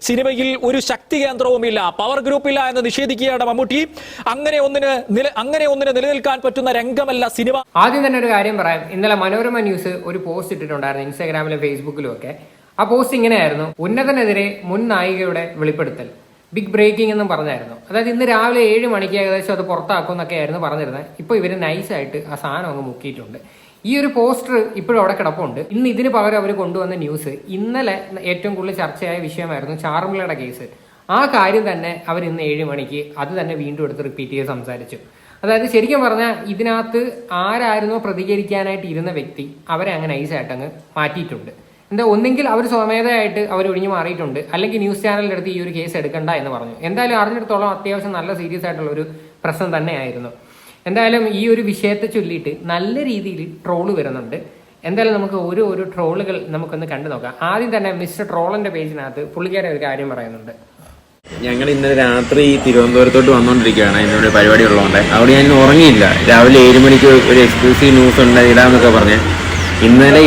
സിനിമയിൽ ഒരു ശക്തി കേന്ദ്രവുമില്ല, പവർ ഗ്രൂപ്പില്ല എന്ന് നിഷേധിക്കുകയാണ് മമ്മൂട്ടി. അങ്ങനെ ഒന്നിന് നിലനിൽക്കാൻ പറ്റുന്ന രംഗമല്ല സിനിമ. ആദ്യം തന്നെ ഒരു കാര്യം പറയാം. ഇന്നലെ മനോരമ ന്യൂസ് ഒരു പോസ്റ്റ് ഇട്ടിട്ടുണ്ടായിരുന്നു ഇൻസ്റ്റാഗ്രാമിലും ഫേസ്ബുക്കിലും ഒക്കെ. ആ പോസ്റ്റ് ഇങ്ങനെയായിരുന്നു: ഉന്നതനെതിരെ മുൻ നായികയുടെ വെളിപ്പെടുത്തൽ, ബിഗ് ബ്രേക്കിംഗ് എന്നും പറഞ്ഞായിരുന്നു. അതായത് ഇന്ന് രാവിലെ 7 മണിക്ക് ഏകദേശം അത് പുറത്താക്കും എന്നൊക്കെ ആയിരുന്നു പറഞ്ഞിരുന്നത്. ഇപ്പോൾ ഇവർ നൈസായിട്ട് ആ സാധനം അങ്ങ് മുക്കിയിട്ടുണ്ട്. ഈ ഒരു പോസ്റ്റർ ഇപ്പോഴും അവിടെ കിടപ്പുണ്ട്. ഇന്ന് ഇതിന് പകരം അവർ കൊണ്ടുവന്ന ന്യൂസ്, ഇന്നലെ ഏറ്റവും കൂടുതൽ ചർച്ചയായ വിഷയമായിരുന്നു ചാർമിളയുടെ കേസ്. ആ കാര്യം തന്നെ അവർ ഇന്ന് 7 മണിക്ക് അത് തന്നെ വീണ്ടും എടുത്ത് റിപ്പീറ്റ് ചെയ്ത് സംസാരിച്ചു. അതായത് ശരിക്കും പറഞ്ഞാൽ ഇതിനകത്ത് ആരായിരുന്നോ പ്രതികരിക്കാനായിട്ട് ഇരുന്ന വ്യക്തി അവരെ അങ്ങനെ നൈസായിട്ട് അങ്ങ് മാറ്റിയിട്ടുണ്ട്. എന്താ, ഒന്നെങ്കിൽ അവർ സ്വമേധയായിട്ട് അവർ ഒഴിഞ്ഞു മാറിയിട്ടുണ്ട്, അല്ലെങ്കിൽ ന്യൂസ് ചാനലിൻ്റെ അടുത്ത് ഈ ഒരു കേസ് എടുക്കണ്ട എന്ന് പറഞ്ഞു. എന്തായാലും അറിഞ്ഞിടത്തോളം അത്യാവശ്യം നല്ല സീരിയസ് ആയിട്ടുള്ള ഒരു പ്രശ്നം തന്നെയായിരുന്നു. എന്തായാലും ഈ ഒരു വിഷയത്തെ ചൊല്ലിയിട്ട് നല്ല രീതിയിൽ ട്രോള് വരുന്നുണ്ട്. എന്തായാലും നമുക്ക് ഓരോ ട്രോളുകൾ നമുക്കൊന്ന് കണ്ടു നോക്കാം. ആദ്യം തന്നെ മിസ്റ്റർ ട്രോളിന്റെ പേജിനകത്ത് പുള്ളിക്കാരൻ ഒരു കാര്യം പറയുന്നുണ്ട്. ഞങ്ങൾ ഇന്നലെ രാത്രി തിരുവനന്തപുരത്തോട്ട് വന്നുകൊണ്ടിരിക്കുകയാണ്, അതിനൊരു പരിപാടി ഉള്ളതുകൊണ്ട്. അവിടെ ഞാൻ ഉറങ്ങിയില്ല. രാവിലെ 7 മണിക്ക് ഒരു എക്സ്ക്ലൂസീവ് ന്യൂസ് ഉണ്ട് ഇടാന്നൊക്കെ പറഞ്ഞ് ഇന്നലെ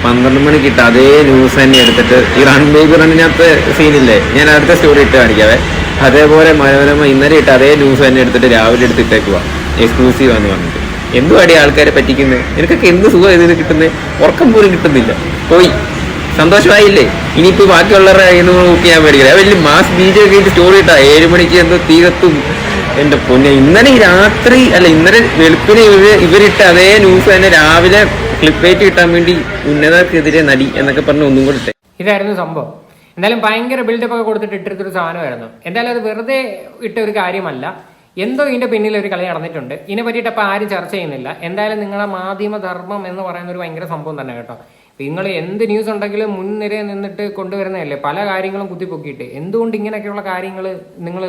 12 മണിക്ക് ഇട്ട അതേ ന്യൂസ് തന്നെ എടുത്തിട്ട് ഈ റൺ ബേബി റണ്ണിനകത്ത് സീനില്ലേ, ഞാൻ അടുത്ത സ്റ്റോറി ഇട്ട് കാണിക്കാവേ. അതേപോലെ മനോരമ ഇന്നലെ ഇട്ട അതേ ന്യൂസ് തന്നെ എടുത്തിട്ട് രാവിലെ എടുത്തിട്ടേക്കുക എക്സ്ക്ലൂസീവ് എന്ന് പറഞ്ഞിട്ട്. എന്തുവാടി ആൾക്കാരെ പറ്റിക്കുന്നത്? എനിക്കൊക്കെ എന്ത് സുഖം ഇതിന് കിട്ടുന്നത്? ഉറക്കം പോലും കിട്ടുന്നില്ല. പോയി സന്തോഷമായില്ലേ? ഇനിയിപ്പോൾ ബാക്കിയുള്ളവരുടെ കയ്യിൽ നിന്ന് ബുക്ക് ചെയ്യാൻ മേടിക്കില്ല. വലിയ മാസ് ബീജ് ഒക്കെ ആയിട്ട് സ്റ്റോറി ഇട്ടാ 7 മണിക്ക് എന്തോ തീകത്തും. എൻ്റെ പൊന്നെ, ഇന്നലെ രാത്രി അല്ല ഇന്നലെ വെളുപ്പിന് ഇവരിട്ട അതേ ന്യൂസ് തന്നെ രാവിലെ ക്ലിപ്പ് വെയിറ്റ് കിട്ടാൻ വേണ്ടി ഉന്നതർക്കെതിരെ നടി എന്നൊക്കെ പറഞ്ഞ് ഒന്നും കൂടെ ഇട്ടേ. ഇതായിരുന്നു സംഭവം. എന്തായാലും ഭയങ്കര ബിൽഡപ്പ് ഒക്കെ കൊടുത്തിട്ട് ഇട്ടിട്ടൊരു സാധനമായിരുന്നു. എന്തായാലും അത് വെറുതെ ഇട്ട ഒരു കാര്യമല്ല. എന്തോ ഇതിന്റെ പിന്നിൽ ഒരു കളി നടന്നിട്ടുണ്ട്. ഇതിനെ പറ്റിയിട്ട് അപ്പോൾ ആരും ചർച്ച ചെയ്യുന്നില്ല. എന്തായാലും നിങ്ങളുടെ മാധ്യമധർമ്മം എന്ന് പറയുന്ന ഒരു ഭയങ്കര സംഭവം തന്നെ കേട്ടോ. നിങ്ങൾ എന്ത് ന്യൂസ് ഉണ്ടെങ്കിലും മുൻനിരയിൽ നിന്നിട്ട് കൊണ്ടുവരുന്നതല്ലേ, പല കാര്യങ്ങളും കുത്തിപ്പൊക്കിയിട്ട്. എന്തുകൊണ്ട് ഇങ്ങനെയൊക്കെയുള്ള കാര്യങ്ങൾ നിങ്ങൾ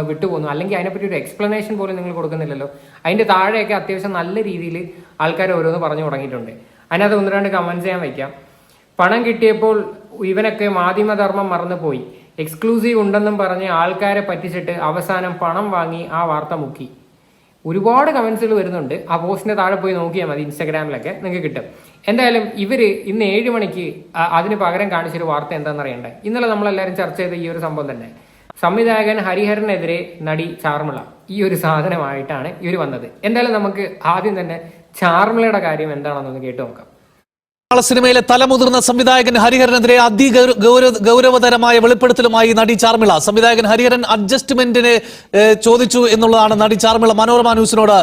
വിട്ടുപോകുന്നു? അല്ലെങ്കിൽ അതിനെപ്പറ്റി ഒരു എക്സ്പ്ലനേഷൻ പോലും നിങ്ങൾ കൊടുക്കുന്നില്ലല്ലോ. അതിന്റെ താഴെയൊക്കെ അത്യാവശ്യം നല്ല രീതിയിൽ ആൾക്കാർ ഓരോന്ന് പറഞ്ഞു തുടങ്ങിയിട്ടുണ്ട്. അതിനകത്ത് 1-2 കമന്റ്സ് ഞാൻ വയ്ക്കാം. പണം കിട്ടിയപ്പോൾ ഇവനൊക്കെ മാധ്യമധർമ്മം മറന്നുപോയി, എക്സ്ക്ലൂസീവ് ഉണ്ടെന്നും പറഞ്ഞ് ആൾക്കാരെ പറ്റിച്ചിട്ട് അവസാനം പണം വാങ്ങി ആ വാർത്ത മുക്കി. ഒരുപാട് കമന്റ്സുകൾ വരുന്നുണ്ട്. ആ പോസ്റ്റിന്റെ താഴെ പോയി നോക്കിയാൽ മതി, ഇൻസ്റ്റാഗ്രാമിലൊക്കെ നിങ്ങൾക്ക് കിട്ടും. എന്തായാലും ഇവര് ഇന്ന് 7 മണിക്ക് അതിന് പകരം കാണിച്ചൊരു വാർത്ത എന്താണെന്ന് അറിയണ്ടേ? ഇന്നലെ നമ്മളെല്ലാവരും ചർച്ച ചെയ്ത ഈ ഒരു സംഭവം തന്നെ, സംവിധായകൻ ഹരിഹരനെതിരെ നടി ചാർമിള. ഈ ഒരു സാധനമായിട്ടാണ് ഇവർ വന്നത്. എന്തായാലും നമുക്ക് ആദ്യം തന്നെ ചാർമിളയുടെ കാര്യം എന്താണെന്നൊന്ന് കേട്ടു നോക്കാം. സിനിമയിലെ തലമുതിർന്ന സംവിധായകൻ ഹരിഹരനെതിരെ ഗൗരവതരമായ വെളിപ്പെടുത്തലുമായി നടി ചാർമിള. സംവിധായകൻ ഹരിഹരൻ അഡ്ജസ്റ്റ്മെന്റിനെ ചോദിച്ചു എന്നുള്ളതാണ് നടി ചാർമിള മനോരമ ന്യൂസിനോട്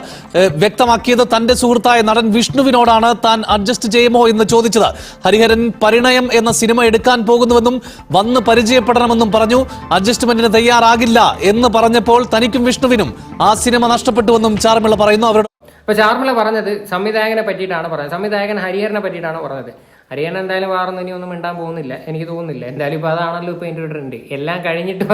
വ്യക്തമാക്കിയത്. തന്റെ സുഹൃത്തായ നടൻ വിഷ്ണുവിനോടാണ് താൻ അഡ്ജസ്റ്റ് ചെയ്യുമോ എന്ന് ചോദിച്ചത്. ഹരിഹരൻ പരിണയം എന്ന സിനിമ എടുക്കാൻ പോകുന്നുവെന്നും വന്ന് പരിചയപ്പെടണമെന്നും പറഞ്ഞു. അഡ്ജസ്റ്റ്മെന്റിന് തയ്യാറാകില്ല എന്ന് പറഞ്ഞപ്പോൾ തനിക്കും വിഷ്ണുവിനും ആ സിനിമ നഷ്ടപ്പെട്ടുവെന്നും ചാർമിള പറയുന്നു. അവരുടെ അപ്പൊ ചാർമിള പറഞ്ഞത് സംവിധായകനെ പറ്റിയിട്ടാണ് പറഞ്ഞത്. സംവിധായകൻ ഹരിഹരനെ പറ്റിയിട്ടാണ് പറഞ്ഞത്. ഹരിഹരൻ എന്തായാലും വേറൊന്നും ഇനി ഒന്നും മിണ്ടാൻ പോകുന്നില്ല, എനിക്ക് തോന്നുന്നില്ല. എന്തായാലും ഇപ്പൊ അതാണല്ലോ ഇപ്പൊ എൻ്റെ ഒരു ട്രെൻഡ്. എല്ലാം കഴിഞ്ഞിട്ട്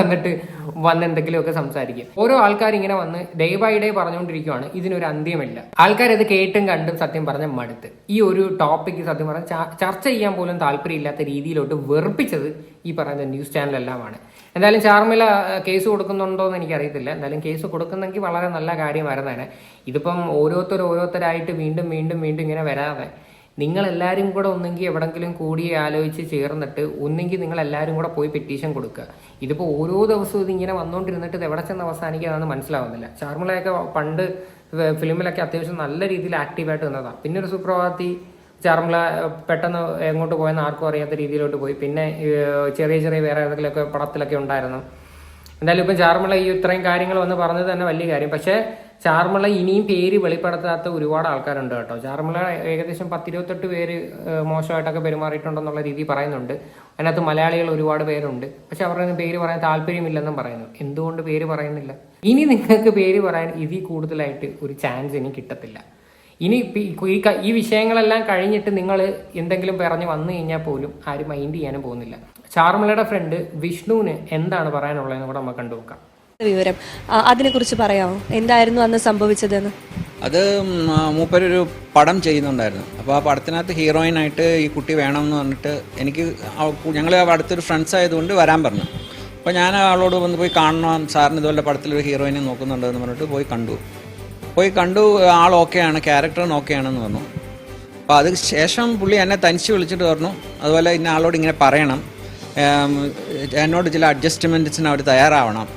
വന്ന് എന്തെങ്കിലുമൊക്കെ സംസാരിക്കും. ഓരോ ആൾക്കാർ ഇങ്ങനെ വന്ന് ഡേ ബൈ ഡേ പറഞ്ഞുകൊണ്ടിരിക്കുകയാണ്. ഇതിനൊരു അന്ത്യമില്ല. ആൾക്കാരത് കേട്ടും കണ്ടും സത്യം പറഞ്ഞ മടുത്ത് ഈ ഒരു ടോപ്പിക്ക് സത്യം പറഞ്ഞ ചർച്ച ചെയ്യാൻ പോലും താല്പര്യമില്ലാത്ത രീതിയിലോട്ട് വെറുപ്പിച്ചത് ഈ പറയുന്ന ന്യൂസ് ചാനലെല്ലാമാണ്. എന്തായാലും ചാർമിള കേസ് കൊടുക്കുന്നുണ്ടോ എന്ന് എനിക്കറിയത്തില്ല. എന്തായാലും കേസ് കൊടുക്കുന്നെങ്കിൽ വളരെ നല്ല കാര്യമായിരുന്നേനെ. ഇതിപ്പം ഓരോരുത്തരായിട്ട് വീണ്ടും ഇങ്ങനെ വരാതെ നിങ്ങളെല്ലാവരും കൂടെ ഒന്നെങ്കിൽ എവിടെങ്കിലും കൂടി ആലോചിച്ച് ചേർന്നിട്ട് ഒന്നെങ്കിൽ നിങ്ങളെല്ലാവരും കൂടെ പോയി പെറ്റീഷൻ കൊടുക്കുക. ഇതിപ്പോൾ ഓരോ ദിവസവും ഇതിങ്ങനെ വന്നുകൊണ്ടിരുന്നിട്ട് ഇത് എവിടെ ചെന്ന് അവസാനിക്കാതെന്ന് മനസ്സിലാവുന്നില്ല. ചാർമിളയൊക്കെ പണ്ട് ഫിലിമിലൊക്കെ അത്യാവശ്യം നല്ല രീതിയിൽ ആക്റ്റീവായിട്ട് നിന്നതാണ്. പിന്നെ ഒരു സുപ്രഭാതി ചാർമിള പെട്ടെന്ന് എങ്ങോട്ട് പോയെന്ന് ആർക്കും അറിയാത്ത രീതിയിലോട്ട് പോയി. പിന്നെ ചെറിയ വേറെ ഏതെങ്കിലുമൊക്കെ പടത്തിലൊക്കെ ഉണ്ടായിരുന്നു. എന്തായാലും ഇപ്പം ചാർമിള ഈ ഇത്രയും കാര്യങ്ങൾ വന്ന് പറഞ്ഞത് തന്നെ വലിയ കാര്യം. പക്ഷേ ചാർമിള ഇനിയും പേര് വെളിപ്പെടുത്താത്ത ഒരുപാട് ആൾക്കാരുണ്ട് കേട്ടോ. ചാർമിള ഏകദേശം 10-28 പേര് മോശമായിട്ടൊക്കെ പെരുമാറിയിട്ടുണ്ടെന്നുള്ള രീതി പറയുന്നുണ്ട്. അതിനകത്ത് മലയാളികൾ ഒരുപാട് പേരുണ്ട്. പക്ഷെ അവരുടെ പേര് പറയാൻ താല്പര്യമില്ലെന്നും പറയുന്നു. എന്തുകൊണ്ട് പേര് പറയുന്നില്ല? ഇനി നിങ്ങൾക്ക് പേര് പറയാൻ ഇതിൽ കൂടുതലായിട്ട് ഒരു ചാൻസ് ഇനി കിട്ടത്തില്ല. ഇനി ഈ വിഷയങ്ങളെല്ലാം കഴിഞ്ഞിട്ട് നിങ്ങൾ എന്തെങ്കിലും പറഞ്ഞ് വന്നു കഴിഞ്ഞാൽ പോലും ആരും മൈൻഡ് ചെയ്യാനും പോകുന്നില്ല. ചാർമിളയുടെ ഫ്രണ്ട് വിഷ്ണുവിന് എന്താണ് പറയാനുള്ളതെന്ന് കൂടെ നമുക്ക് കണ്ടുനോക്കാം. വിവരം അതിനെക്കുറിച്ച് പറയാമോ? എന്തായിരുന്നു അന്ന് സംഭവിച്ചതെന്ന്? അത് മൂപ്പരൊരു പടം ചെയ്യുന്നുണ്ടായിരുന്നു. അപ്പോൾ ആ പടത്തിനകത്ത് ഹീറോയിനായിട്ട് ഈ കുട്ടി വേണമെന്ന് പറഞ്ഞിട്ട് എനിക്ക് ഞങ്ങൾ അടുത്തൊരു ഫ്രണ്ട്സ് ആയതുകൊണ്ട് വരാൻ പറഞ്ഞു. അപ്പോൾ ഞാൻ ആളോട് വന്ന് പോയി കാണണം, സാറിന് ഇതുപോലെ പടത്തിലൊരു ഹീറോയിനെ നോക്കുന്നുണ്ടെന്ന് പറഞ്ഞിട്ട് പോയി കണ്ടു. ആൾ ഓക്കെയാണ്, ക്യാരക്ടറിന് ഓക്കെയാണെന്ന് പറഞ്ഞു. അപ്പോൾ അതിന് ശേഷം പുള്ളി എന്നെ തനിച്ച് വിളിച്ചിട്ട് പറഞ്ഞു അതുപോലെ ഇന്ന ആളോട് ഇങ്ങനെ പറയണം, എന്നോട് ചില അഡ്ജസ്റ്റ്മെൻറ്റ്സിന് അവർ തയ്യാറാവണം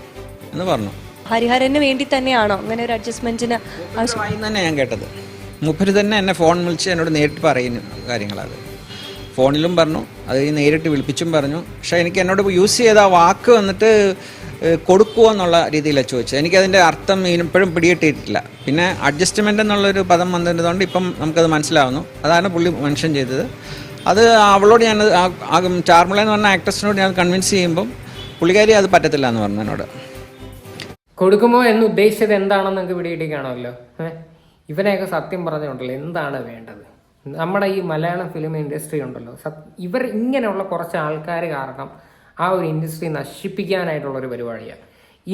എന്ന് പറഞ്ഞു. ഹരിഹരന് വേണ്ടി തന്നെയാണോ അങ്ങനെ ഒരു അഡ്ജസ്റ്റ്മെന്റിന് വായി തന്നെ ഞാൻ കേട്ടത്. മൂപ്പര് തന്നെ എന്നെ ഫോൺ വിളിച്ച് എന്നോട് നേരിട്ട് പറയുന്നു കാര്യങ്ങളത്. ഫോണിലും പറഞ്ഞു, അത് നേരിട്ട് വിളിപ്പിച്ചും പറഞ്ഞു. പക്ഷേ എനിക്ക് എന്നോട് യൂസ് ചെയ്ത ആ വാക്ക് വന്നിട്ട് കൊടുക്കുമോ എന്നുള്ള രീതിയിലാണ് ചോദിച്ചത്. എനിക്കതിൻ്റെ അർത്ഥം ഇപ്പോഴും പിടികിട്ടിയിട്ടില്ല. പിന്നെ അഡ്ജസ്റ്റ്മെൻ്റ് എന്നുള്ളൊരു പദം വന്നതുകൊണ്ട് ഇപ്പം നമുക്കത് മനസ്സിലാവുന്നു. അതാണ് പുള്ളി മെൻഷൻ ചെയ്തത്. അത് അവളോട് ഞാൻ ചാർമിള എന്ന് പറഞ്ഞ ആക്ട്രസിനോട് ഞാൻ കൺവിൻസ് ചെയ്യുമ്പം പുള്ളിക്കാരി അത് പറ്റത്തില്ല എന്ന് പറഞ്ഞു എന്നോട്. കൊടുക്കുമോ എന്ന് ഉദ്ദേശിച്ചത് എന്താണെന്ന് നിങ്ങൾക്ക് പിടികിട്ടിക്കാണല്ലോ. ഇവനെയൊക്കെ സത്യം പറഞ്ഞുകൊണ്ടല്ലോ എന്താണ് വേണ്ടത്. നമ്മുടെ ഈ മലയാളം ഫിലിം ഇൻഡസ്ട്രി ഉണ്ടല്ലോ, ഇവർ ഇങ്ങനെയുള്ള കുറച്ച് ആൾക്കാർ കാരണം ആ ഒരു ഇൻഡസ്ട്രി നശിപ്പിക്കാനായിട്ടുള്ളൊരു പരിപാടിയാണ്.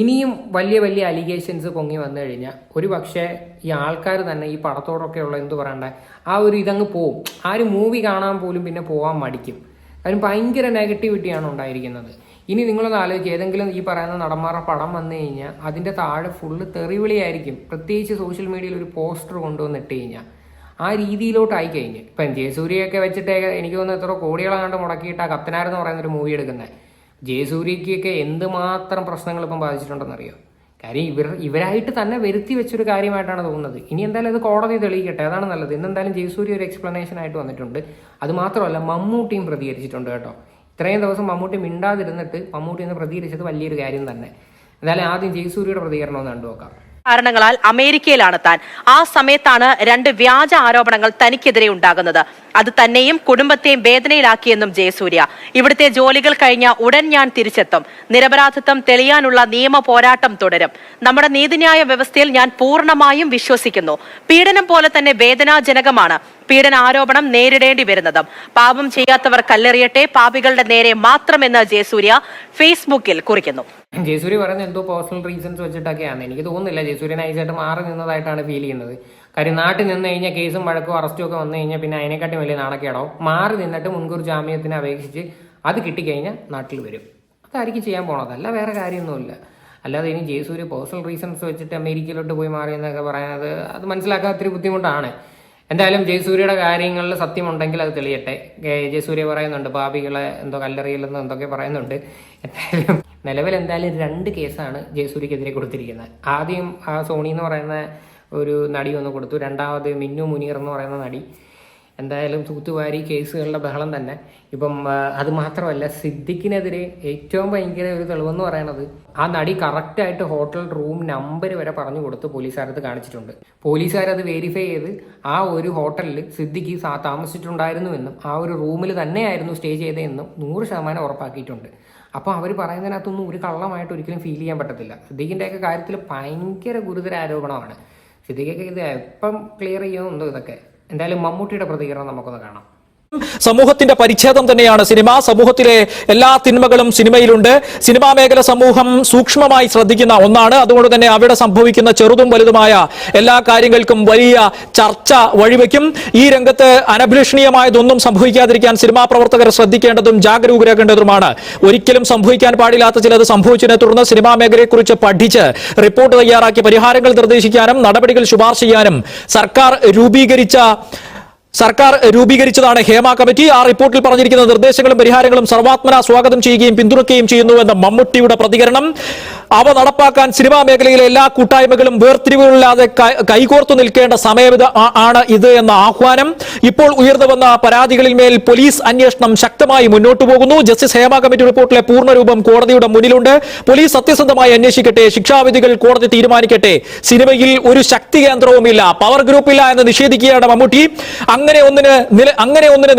ഇനിയും വലിയ വലിയ അലിഗേഷൻസ് പൊങ്ങി വന്നു കഴിഞ്ഞാൽ ഒരു പക്ഷേ ഈ ആൾക്കാർ തന്നെ ഈ പടത്തോടൊക്കെയുള്ള എന്ത് പറയണ്ടേ ആ ഒരു ഇതങ്ങ് പോവും. ആ ഒരു മൂവി കാണാൻ പോലും പിന്നെ പോകാൻ മടിക്കും. അതിന് ഭയങ്കര നെഗറ്റിവിറ്റിയാണ് ഉണ്ടായിരിക്കുന്നത്. ഇനി നിങ്ങളൊന്ന് ആലോചിക്കുക, ഏതെങ്കിലും ഈ പറയുന്ന നടന്മാരുടെ പടം വന്നു കഴിഞ്ഞാൽ അതിൻ്റെ താഴെ ഫുള്ള് തെറിവിളിയായിരിക്കും. പ്രത്യേകിച്ച് സോഷ്യൽ മീഡിയയിൽ ഒരു പോസ്റ്റർ കൊണ്ടുവന്നിട്ട് കഴിഞ്ഞാൽ ആ രീതിയിലോട്ടായി കഴിഞ്ഞ്. ഇപ്പം ജയസൂര്യയൊക്കെ വെച്ചിട്ട് എനിക്ക് തോന്നുന്നു എത്ര കോടികളാണ്ട് മുടക്കിയിട്ട് ആ കത്തനാരെന്ന് പറയുന്നൊരു മൂവി എടുക്കുന്നത്. ജയസൂര്യക്കൊക്കെ എന്തുമാത്രം പ്രശ്നങ്ങൾ ഇപ്പം ബാധിച്ചിട്ടുണ്ടെന്നറിയോ? കാര്യം ഇവരായിട്ട് തന്നെ വരുത്തി വെച്ചൊരു കാര്യമായിട്ടാണ് തോന്നുന്നത്. ഇനി എന്തായാലും അത് കോടതി തെളിയിക്കട്ടെ, അതാണ് നല്ലത്. ഇന്നെന്തായാലും ജയസൂര്യ ഒരു എക്സ്പ്ലനേഷൻ ആയിട്ട് വന്നിട്ടുണ്ട്. അത് മാത്രമല്ല മമ്മൂട്ടിയും പ്രതികരിച്ചിട്ടുണ്ട് കേട്ടോ. ഇത്രയും ദിവസം മമ്മൂട്ടി മിണ്ടാതിരുന്നിട്ട് മമ്മൂട്ടി എന്ന് പ്രതികരിച്ചത് വലിയൊരു കാര്യം തന്നെ. എന്തായാലും ആദ്യം ജയസൂര്യയുടെ പ്രതികരണം ഒന്ന് കണ്ടുനോക്കാം. കാരണങ്ങളാൽ അമേരിക്കയിലാണ് താൻ. ആ സമയത്താണ് 2 വ്യാജ ആരോപണങ്ങൾ തനിക്കെതിരെ ഉണ്ടാകുന്നത്. അത് തന്നെയും കുടുംബത്തെയും വേദനയിലാക്കിയെന്നും ജയസൂര്യ. ഇവിടുത്തെ ജോലികൾ കഴിഞ്ഞ ഉടൻ ഞാൻ തിരിച്ചെത്തും. നിരപരാധിത്വം തെളിയാനുള്ള നിയമ പോരാട്ടം തുടരും. നമ്മുടെ നീതിന്യായ വ്യവസ്ഥയിൽ ഞാൻ പൂർണ്ണമായും വിശ്വസിക്കുന്നു. പീഡനം പോലെ തന്നെ വേദനാജനകമാണ് പീഡന ആരോപണം നേരിടേണ്ടി വരുന്നതും. പാപം ചെയ്യാത്തവർ കല്ലെറിയട്ടെ, പാപികളുടെ നേരെ മാത്രമെന്ന് ജയസൂര്യ ഫേസ്ബുക്കിൽ കുറിക്കുന്നു. ജയസൂര്യ പറയുന്നത് എന്തോ പേഴ്സണൽ റീസൺസ് വെച്ചിട്ടൊക്കെയാണ്. എനിക്ക് തോന്നുന്നില്ല ജയസൂര്യ നൈസായിട്ട് മാറി നിന്നതായിട്ടാണ് ഫീൽ ചെയ്യുന്നത്. കാര്യം നാട്ടിൽ നിന്ന് കഴിഞ്ഞാൽ കേസും വഴക്കും അറസ്റ്റും ഒക്കെ വന്നു കഴിഞ്ഞാൽ പിന്നെ അതിനെക്കാട്ടും വലിയ നാണക്കേടാവും. മാറി നിന്നിട്ട് മുൻകൂർ ജാമ്യത്തിന് അപേക്ഷിച്ച് അത് കിട്ടിക്കഴിഞ്ഞാൽ നാട്ടിൽ വരും. അതായിരിക്കും ചെയ്യാൻ പോണത്, അല്ല വേറെ കാര്യമൊന്നുമില്ല. അല്ലാതെ ഇനി ജയസൂര്യ പേഴ്സണൽ റീസൺസ് വെച്ചിട്ട് അമേരിക്കയിലോട്ട് പോയി മാറി എന്നൊക്കെ പറയുന്നത് അത് മനസ്സിലാക്കാൻ ഒത്തിരി ബുദ്ധിമുട്ടാണ്. എന്തായാലും ജയസൂര്യയുടെ കാര്യങ്ങളിൽ സത്യമുണ്ടെങ്കിൽ അത് തെളിയട്ടെ. ജയസൂര്യ പറയുന്നുണ്ട് പാപികളെ എന്തോ കല്ലെറിയില്ലെന്ന് എന്തൊക്കെ പറയുന്നുണ്ട്. എന്തായാലും നിലവിൽ എന്തായാലും 2 കേസാണ് ജയസൂര്യക്കെതിരെ കൊടുത്തിരിക്കുന്നത്. ആദ്യം ആ സോണി എന്ന് പറയുന്ന ഒരു നടി ഒന്ന് കൊടുത്തു. രണ്ടാമത് മിന്നു മുനീർ എന്ന് പറയുന്ന നടി. എന്തായാലും തൂത്തുവാരി കേസുകളുടെ ബഹളം തന്നെ. ഇപ്പം അത് മാത്രമല്ല, സിദ്ദിഖിനെതിരെ ഏറ്റവും ഭയങ്കര ഒരു തെളിവെന്ന് പറയുന്നത് ആ നടി കറക്റ്റായിട്ട് ഹോട്ടൽ റൂം നമ്പർ വരെ പറഞ്ഞു കൊടുത്ത് പോലീസുകാരത് കാണിച്ചിട്ടുണ്ട്. പോലീസുകാരത് വെരിഫൈ ചെയ്ത് ആ ഒരു ഹോട്ടലിൽ സിദ്ദിഖ് താമസിച്ചിട്ടുണ്ടായിരുന്നുവെന്നും ആ ഒരു റൂമിൽ തന്നെയായിരുന്നു സ്റ്റേ ചെയ്തതെന്നും 100% ഉറപ്പാക്കിയിട്ടുണ്ട്. അപ്പോൾ അവർ പറയുന്നതിനകത്തൊന്നും ഒരു കള്ളമായിട്ട് ഒരിക്കലും ഫീൽ ചെയ്യാൻ പറ്റത്തില്ല. സിദ്ദിഖിൻ്റെയൊക്കെ കാര്യത്തിൽ ഭയങ്കര ഗുരുതര ആരോപണമാണ്. സിദ്ദിഖൊക്കെ ഇത് എപ്പം ക്ലിയർ ചെയ്യുമെന്നോ ഇതൊക്കെ. എന്തായാലും മമ്മൂട്ടിയുടെ പ്രതികരണം നമുക്കൊന്ന് കാണാം. സമൂഹത്തിന്റെ പരിച്ഛേദം തന്നെയാണ് സിനിമ. സമൂഹത്തിലെ എല്ലാ തിന്മകളും സിനിമയിലുണ്ട്. സിനിമാ മേഖല സമൂഹം സൂക്ഷ്മമായി ശ്രദ്ധിക്കുന്ന ഒന്നാണ്. അതുകൊണ്ട് തന്നെ അവിടെ സംഭവിക്കുന്ന ചെറുതും വലുതുമായ എല്ലാ കാര്യങ്ങൾക്കും വലിയ ചർച്ച വഴിവെക്കും. ഈ രംഗത്ത് അനഭിലഷണീയമായതൊന്നും സംഭവിക്കാതിരിക്കാൻ സിനിമാ പ്രവർത്തകർ ശ്രദ്ധിക്കേണ്ടതും ജാഗരൂകരാകേണ്ടതുമാണ്. ഒരിക്കലും സംഭവിക്കാൻ പാടില്ലാത്ത ചിലത് സംഭവിച്ചതിനെ തുടർന്ന് സിനിമാ മേഖലയെക്കുറിച്ച് പഠിച്ച് റിപ്പോർട്ട് തയ്യാറാക്കി പരിഹാരങ്ങൾ നിർദ്ദേശിക്കാനും നടപടികൾ ശുപാർശ ചെയ്യാനും സർക്കാർ രൂപീകരിച്ചതാണ് ഹേമ കമ്മിറ്റി. ആ റിപ്പോർട്ടിൽ പറഞ്ഞിരിക്കുന്ന നിർദ്ദേശങ്ങളും പരിഹാരങ്ങളും സർവാത്മന സ്വാഗതം ചെയ്യുകയും പിന്തുണയ്ക്കുകയും ചെയ്യുന്നുവെന്ന മമ്മൂട്ടിയുടെ പ്രതികരണം. അവ നടപ്പാക്കാൻ സിനിമാ മേഖലയിലെ എല്ലാ കൂട്ടായ്മകളും വേർതിരിവുകളില്ലാതെ കൈകോർത്തു നിൽക്കേണ്ട സമയം ആണ് ഇത് എന്ന ആഹ്വാനം. ഇപ്പോൾ ഉയർന്നു വന്ന പരാതികളിൽ മേൽ പോലീസ് അന്വേഷണം ശക്തമായി മുന്നോട്ടു പോകുന്നു. ജസ്റ്റിസ് ഹേമ കമ്മിറ്റി റിപ്പോർട്ടിലെ പൂർണ്ണരൂപം കോടതിയുടെ മുന്നിലുണ്ട്. പോലീസ് സത്യസന്ധമായി അന്വേഷിക്കട്ടെ, ശിക്ഷാവിധികൾ കോടതി തീരുമാനിക്കട്ടെ. സിനിമയിൽ ഒരു ശക്തി കേന്ദ്രവുമില്ല, പവർ ഗ്രൂപ്പില്ല എന്ന് നിഷേധിക്കുകയാണ് മമ്മൂട്ടി. അങ്ങനെ ഒന്നിന്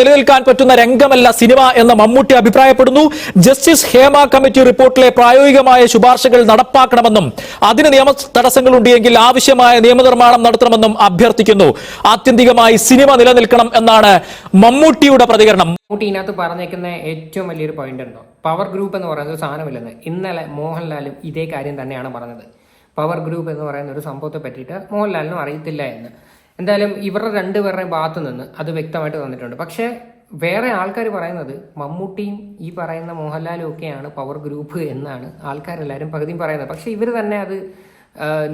നിലനിൽക്കാൻ പറ്റുന്ന രംഗമല്ല സിനിമ എന്ന് മമ്മൂട്ടി അഭിപ്രായപ്പെടുന്നു. ജസ്റ്റിസ് ഹേമ കമ്മിറ്റി റിപ്പോർട്ടിലെ പ്രായോഗികമായ ശുപാർശകൾ നടപ്പാക്കണമെന്നും അതിന് നിയമ തടസ്സങ്ങളുണ്ടെങ്കിൽ ആവശ്യമായ നിയമനിർമ്മാണം നടത്തണമെന്നും അഭ്യർത്ഥിക്കുന്നു. ആത്യന്തികമായി സിനിമ നിലനിൽക്കണം എന്നാണ് മമ്മൂട്ടിയുടെ പ്രതികരണം. മമ്മൂട്ടി ഇതിനകത്ത് പറഞ്ഞേക്കുന്ന ഏറ്റവും വലിയൊരു പോയിന്റ് ഉണ്ടോ, പവർ ഗ്രൂപ്പ് എന്ന് പറയുന്നത് സാധനമില്ലെന്ന്. ഇന്നലെ മോഹൻലാലും ഇതേ കാര്യം തന്നെയാണ് പറഞ്ഞത്. പവർ ഗ്രൂപ്പ് എന്ന് പറയുന്ന ഒരു സംഭവത്തെ പറ്റിയിട്ട് മോഹൻലാലിനും അറിയത്തില്ല എന്ന്. എന്തായാലും ഇവരുടെ 2 പേരുടെയും ഭാഗത്തു നിന്ന് അത് വ്യക്തമായിട്ട് തന്നിട്ടുണ്ട്. പക്ഷേ വേറെ ആൾക്കാർ പറയുന്നത് മമ്മൂട്ടിയും ഈ പറയുന്ന മോഹൻലാലും ഒക്കെയാണ് പവർ ഗ്രൂപ്പ് എന്നാണ് ആൾക്കാരെല്ലാവരും പകുതിയും പറയുന്നത്. പക്ഷേ ഇവർ തന്നെ അത്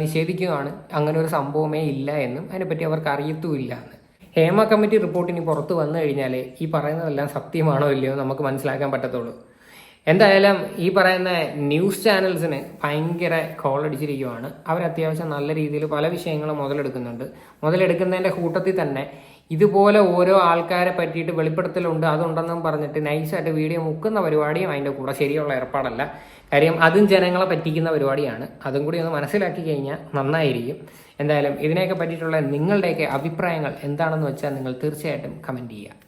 നിഷേധിക്കുകയാണ്. അങ്ങനെ ഒരു സംഭവമേ ഇല്ല എന്നും അതിനെപ്പറ്റി അവർക്ക് അറിയത്തുമില്ല എന്ന്. ഹേമ കമ്മിറ്റി റിപ്പോർട്ടിന് പുറത്ത് വന്നു കഴിഞ്ഞാൽ ഈ പറയുന്നതെല്ലാം സത്യമാണോ ഇല്ലയോ നമുക്ക് മനസ്സിലാക്കാൻ പറ്റത്തുള്ളൂ. എന്തായാലും ഈ പറയുന്ന ന്യൂസ് ചാനൽസിന് ഭയങ്കര കോൾ അടിച്ചിരിക്കുവാണ്. അവർ അത്യാവശ്യം നല്ല രീതിയിൽ പല വിഷയങ്ങളും മുതലെടുക്കുന്നുണ്ട്. മുതലെടുക്കുന്നതിൻ്റെ കൂട്ടത്തിൽ തന്നെ ഇതുപോലെ ഓരോ ആൾക്കാരെ പറ്റിയിട്ട് വെളിപ്പെടുത്തലുണ്ട് അതുണ്ടെന്നും പറഞ്ഞിട്ട് നൈസായിട്ട് വീഡിയോ മുക്കുന്ന പരിപാടിയും അതിൻ്റെ കൂടെ ശരിയുള്ള ഏർപ്പാടല്ല. കാര്യം അതും ജനങ്ങളെ പറ്റിക്കുന്ന പരിപാടിയാണ്. അതും കൂടി ഒന്ന് മനസ്സിലാക്കി കഴിഞ്ഞാൽ നന്നായിരിക്കും. എന്തായാലും ഇതിനെയൊക്കെ പറ്റിയിട്ടുള്ള നിങ്ങളുടെയൊക്കെ അഭിപ്രായങ്ങൾ എന്താണെന്ന് വെച്ചാൽ നിങ്ങൾ തീർച്ചയായിട്ടും കമൻറ്റ് ചെയ്യുക.